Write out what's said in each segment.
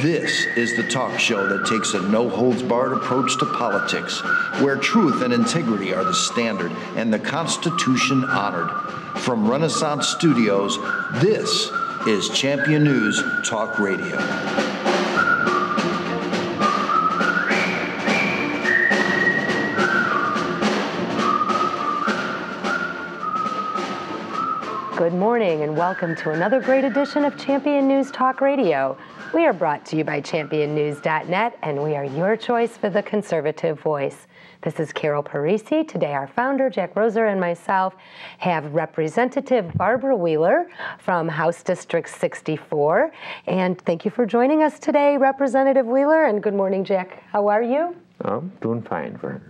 This is the talk show that takes a no-holds-barred approach to politics, where truth and integrity are the standard and the Constitution honored. From Renaissance Studios, this is Champion News Talk Radio. Good morning and welcome to another great edition of Champion News Talk Radio. We are brought to you by championnews.net, and we are your choice for the conservative voice. This is Carol Parisi. Today our founder, Jack Roeser, and myself have Representative Barbara Wheeler from House District 64. And thank you for joining us today, Representative Wheeler. And good morning, Jack. How are you? I'm doing fine. For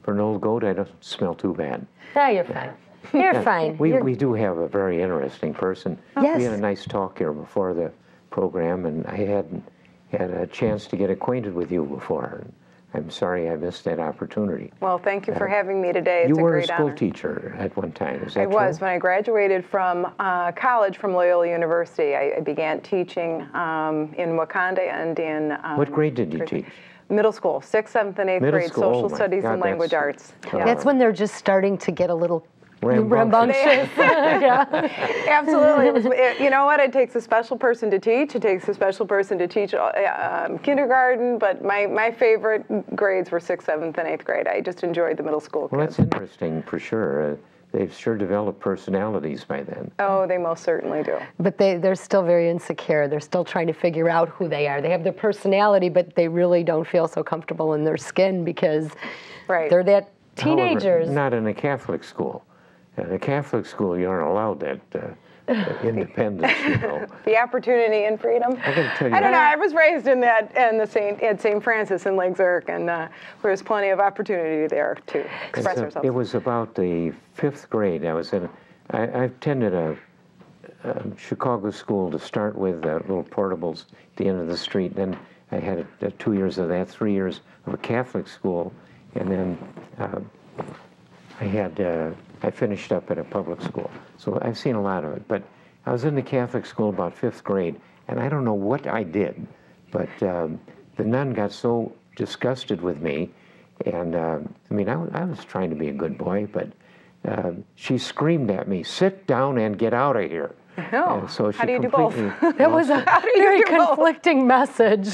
an old goat, I don't smell too bad. Yeah, you're fine. You're fine. We do have a very interesting person. Yes. We had a nice talk here before the program, and I hadn't had a chance to get acquainted with you before. I'm sorry I missed that opportunity. Well, thank you for having me today. It's you were a great school honor. teacher at one time, is that I was. true? When I graduated from college from Loyola University, I began teaching in Wauconda and in... What grade did you teach? Middle school, 6th, 7th, and 8th Middle grade, school. social studies and language arts. Yeah. That's when they're just starting to get a little rambunctious. Absolutely. You know what? It takes a special person to teach. It takes a special person to teach kindergarten, but my favorite grades were 6th, 7th, and 8th grade. I just enjoyed the middle school Well, kids. that's interesting for sure. They've sure developed personalities by then. Oh, they most certainly do. But they're still very insecure. They're still trying to figure out who they are. They have their personality, but they really don't feel so comfortable in their skin because they're that teenagers. However, not in a Catholic school. In a Catholic school, you aren't allowed that independence, you know. The opportunity and freedom. I can tell you. I don't know. I was raised at St. Francis in Lake Zurich, and there was plenty of opportunity there to express ourselves. It was about the 5th grade. I attended a Chicago school to start with, little portables at the end of the street. Then I had 2 years of that, 3 years of a Catholic school, and then I finished up at a public school. So I've seen a lot of it. But I was in the Catholic school about 5th grade, and I don't know what I did, but the nun got so disgusted with me, and I was trying to be a good boy, but she screamed at me, "Sit down and get out of here." Oh, and so she how do you do both? That was a very conflicting message.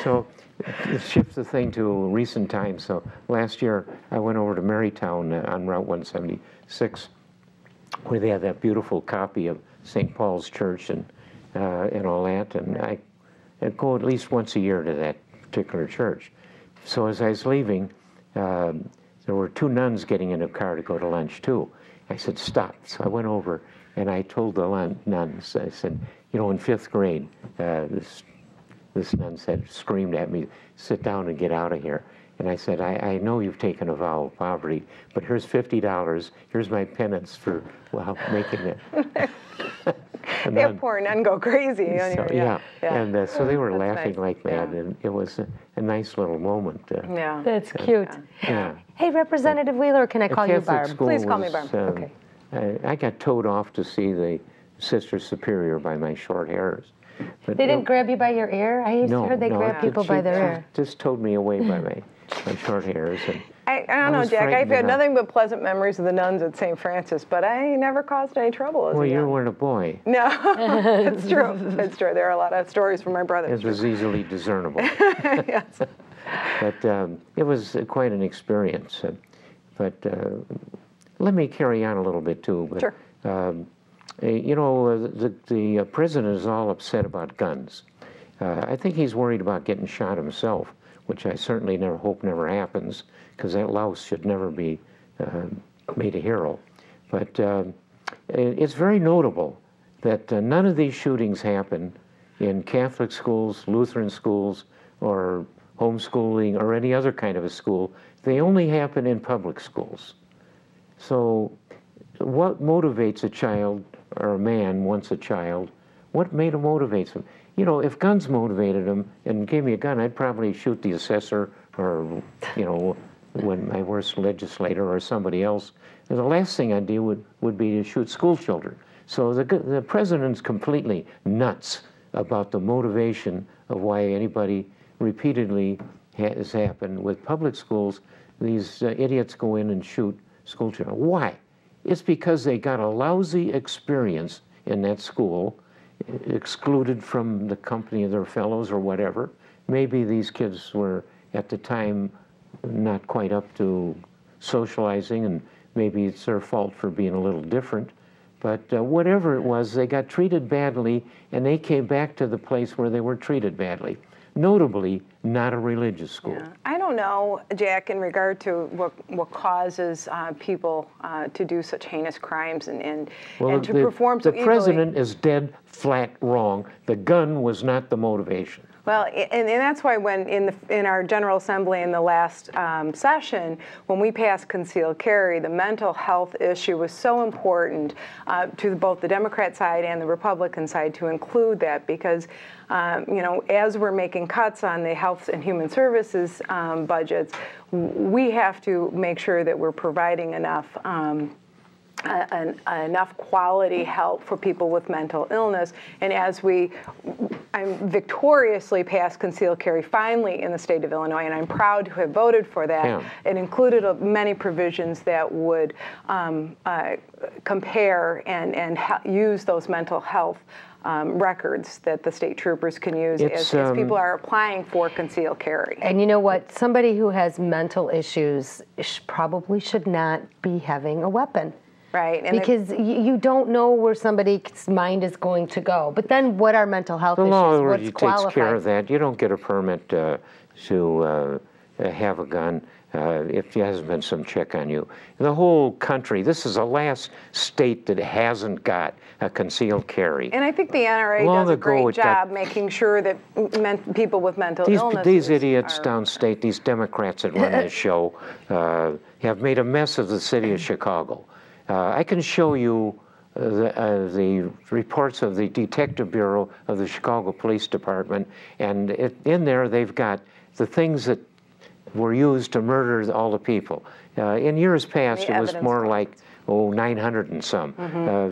So it shifts the thing to recent times. So last year I went over to Marytown on Route 176, where they had that beautiful copy of St. Paul's Church and all that. And I go at least once a year to that particular church. So as I was leaving, there were 2 nuns getting in a car to go to lunch too. I said, "Stop." So I went over and I told the nuns, I said, you know, in 5th grade, this nun screamed at me, "Sit down and get out of here." And I said, I know you've taken a vow of poverty, but here's $50. Here's my penance for making it. That poor nun go crazy. So, and so they were laughing nice. like that, and it was a nice little moment. That's cute. Yeah. Hey, Representative Wheeler, can I call you Barb? Please call me Barb. Okay. I got towed off to see the Sister Superior by my short hairs. But They didn't grab you by your ear? I used to hear they grab people by their ear. Just towed me away by my short hairs. And I don't know, Jack. I've had nothing but pleasant memories of the nuns at St. Francis, but I never caused any trouble as a young. you weren't a boy. No, it's true. It's true. There are a lot of stories from my brother. It was easily discernible. Yes. But it was quite an experience. But let me carry on a little bit, too. But, Sure. You know, the president is all upset about guns. I think he's worried about getting shot himself, which I certainly hope never happens, because that louse should never be made a hero. But it's very notable that none of these shootings happen in Catholic schools, Lutheran schools, or homeschooling, or any other kind of a school. They only happen in public schools. So what motivates a child, or a man once a child, what motivates him? You know, if guns motivated him and gave me a gun, I'd probably shoot the assessor, or, you know, when my worst legislator or somebody else. And the last thing I'd do would be to shoot school children. So the president's completely nuts about the motivation of why anybody repeatedly has happened with public schools. These idiots go in and shoot school children. Why? It's because they got a lousy experience in that school, excluded from the company of their fellows or whatever. Maybe these kids were, at the time, not quite up to socializing, and maybe it's their fault for being a little different. But whatever it was, they got treated badly, and they came back to the place where they were treated badly. Notably, not a religious school. Yeah. I don't know, Jack, in regard to what causes people to do such heinous crimes and to perform so evilly. The president is dead flat wrong. The gun was not the motivation. Well, and that's why when in our General Assembly in the last session, when we passed concealed carry, the mental health issue was so important to both the Democrat side and the Republican side to include that, because you know, as we're making cuts on the Health and Human Services budgets, we have to make sure that we're providing enough enough quality help for people with mental illness. And as I'm victoriously passed concealed carry finally in the state of Illinois, and I'm proud to have voted for that. Yeah. It included many provisions that would compare and use those mental health records that the state troopers can use as people are applying for concealed carry. And you know what? Somebody who has mental issues probably should not be having a weapon. Right. And because you don't know where somebody's mind is going to go. But then what are mental health issues? The law What's already qualified? takes care of that. You don't get a permit to have a gun if there hasn't been some check on you. The whole country, this is the last state that hasn't got a concealed carry. And I think the NRA does a great job making sure that people with mental illnesses. These idiots downstate, these Democrats that run this show, have made a mess of the city of Chicago. I can show you the reports of the Detective Bureau of the Chicago Police Department, and in there they've got the things that were used to murder all the people. In years past, it was more like 900 and some.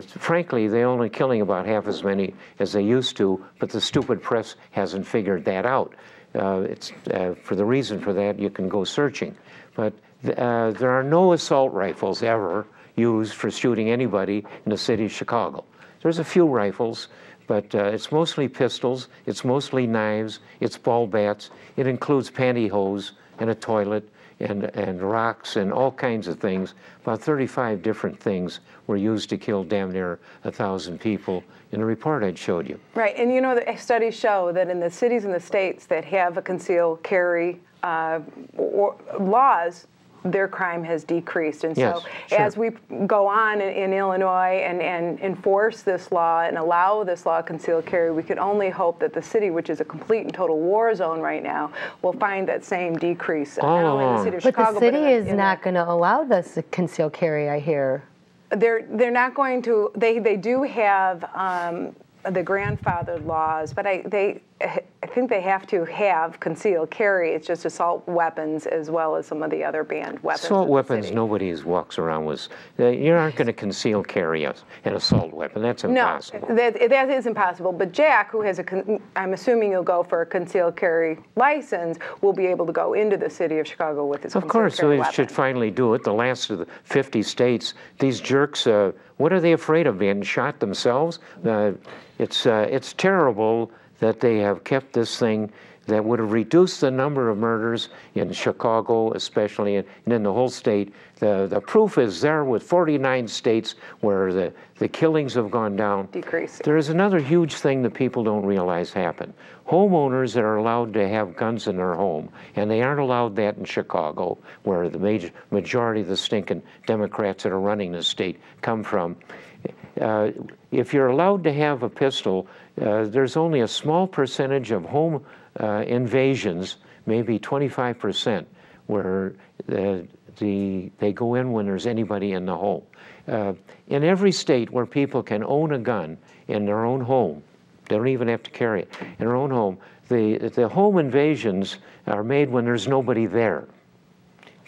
Frankly, they're only killing about half as many as they used to, but the stupid press hasn't figured that out. For the reason for that, you can go searching. But there are no assault rifles ever used for shooting anybody in the city of Chicago. There's a few rifles, but it's mostly pistols, it's mostly knives, it's ball bats, it includes pantyhose and a toilet and rocks and all kinds of things. About 35 different things were used to kill damn near 1,000 people in the report I showed you. Right, and you know, the studies show that in the cities and the states that have a concealed carry laws, their crime has decreased. And yes, so sure. As we go on in Illinois and enforce this law and allow this law of concealed carry, we can only hope that the city, which is a complete and total war zone right now, will find that same decrease. Not only in the city of Chicago, but the city is not going to allow this concealed carry, I hear. They're not going to. They do have the grandfathered laws, but I think they have to have concealed carry. It's just assault weapons as well as some of the other banned weapons. Assault weapons, nobody walks around with. You aren't going to conceal carry an assault weapon. That's impossible. No, that is impossible. But Jack, who has I'm assuming you'll go for a concealed carry license, will be able to go into the city of Chicago with his concealed carry weapon. Of course, so they should finally do it. The last of the 50 states, these jerks, what are they afraid of, being shot themselves? It's terrible that they have kept this thing that would have reduced the number of murders in Chicago, especially, and in the whole state. The proof is there with 49 states where the killings have gone down. Decreasing. There is another huge thing that people don't realize happened. Homeowners that are allowed to have guns in their home, and they aren't allowed that in Chicago, where the majority of the stinking Democrats that are running the state come from. If you're allowed to have a pistol, there's only a small percentage of home invasions, maybe 25%, where they go in when there's anybody in the home. In every state where people can own a gun in their own home, they don't even have to carry it, in their own home, the home invasions are made when there's nobody there.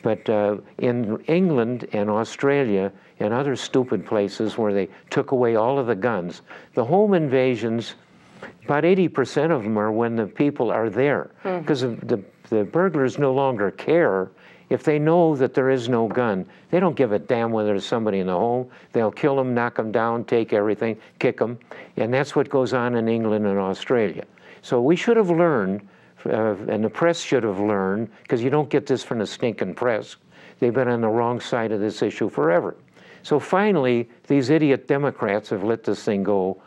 But in England and Australia and other stupid places where they took away all of the guns, the home invasions, about 80% of them are when the people are there, because the burglars no longer care. If they know that there is no gun, they don't give a damn whether there's somebody in the home. They'll kill them, knock them down, take everything, kick them, and that's what goes on in England and Australia. So we should have learned, and the press should have learned, because you don't get this from the stinking press. They've been on the wrong side of this issue forever. So finally, these idiot Democrats have let this thing go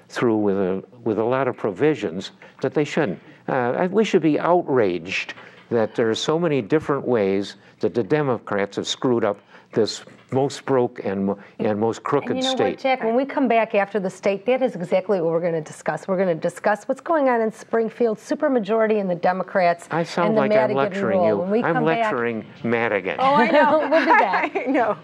through with a lot of provisions that they shouldn't. We should be outraged that there are so many different ways that the Democrats have screwed up this most broke and most crooked and you know state. what, Jack? When we come back after the state, that is exactly what we're going to discuss. We're going to discuss what's going on in Springfield, supermajority in the Democrats. I sound and the like I'm Madigan lecturing rule. you. When we I'm come lecturing Madigan. Oh, I know. We'll be back. I know.